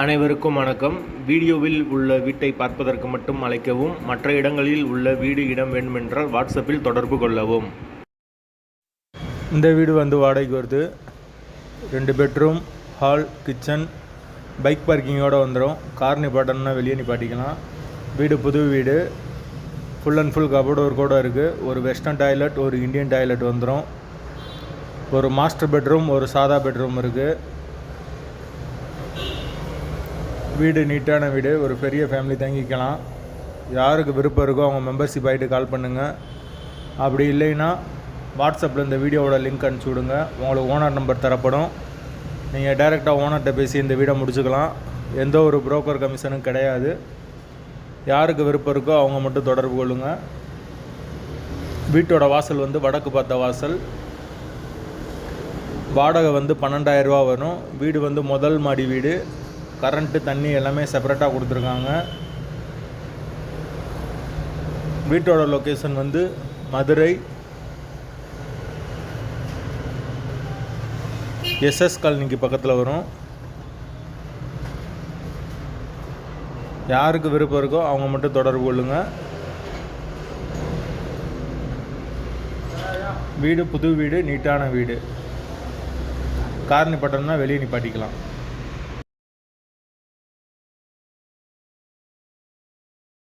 அனைவருக்கும் வணக்கம். வீடியோவில் உள்ள வீட்டை பார்ப்பதற்கு மட்டும் அழைக்கவும். மற்ற இடங்களில் உள்ள வீடு இடம் வேண்டுமென்றால் வாட்ஸ்அப்பில் தொடர்பு கொள்ளவும். இந்த வீடு வாடகைக்கு வருது. 2 பெட்ரூம், ஹால், கிச்சன், பைக் பார்க்கிங்கோடு வந்துடும். கார் நிப்பாட்டணும்னா வெளியே நிப்பாட்டிக்கலாம். வீடு புது வீடு, ஃபுல் அண்ட் ஃபுல் கபோர்டு ஒர்க்கோடு இருக்குது. ஒரு வெஸ்டர்ன் டாய்லெட், ஒரு இந்தியன் டாய்லெட் வந்துடும். ஒரு மாஸ்டர் பெட்ரூம், ஒரு சாதா பெட்ரூம் இருக்குது. வீடு நீட்டான வீடு, ஒரு பெரிய ஃபேமிலி தங்கிக்கலாம். யாருக்கு விருப்பம் இருக்கோ அவங்க மெம்பர்ஷிப் ஆகிட்டு கால் பண்ணுங்கள். அப்படி இல்லைன்னா வாட்ஸ்அப்பில் இந்த வீடியோவோட லிங்க் அனுப்பிச்சி விடுங்க. உங்களுக்கு ஓனர் நம்பர் தரப்படும். நீங்கள் டைரெக்டாக ஓனர்கிட்ட பேசி இந்த வீடை முடிச்சுக்கலாம். எந்த ஒரு புரோக்கர் கமிஷனும் கிடையாது. யாருக்கு விருப்பம் இருக்கோ அவங்க மட்டும் தொடர்பு கொள்ளுங்கள். வீட்டோட வாசல் வடக்கு பார்த்த வாசல். வாடகை 12,000 ரூபா வரும். வீடு முதல் மாடி வீடு. கரண்ட்டு, தண்ணி எல்லாமே செப்பரேட்டாக கொடுத்துருக்காங்க. வீட்டோட லொக்கேஷன் மதுரை எஸ்எஸ் காலனிக்கு பக்கத்தில் வரும். யாருக்கு விருப்பம் இருக்கோ அவங்க மட்டும் தொடர்பு கொள்ளுங்கள். வீடு புது வீடு, நீட்டான வீடு. கார் நிப்பாட்டணும்னா வெளியே நிப்பாட்டிக்கலாம்.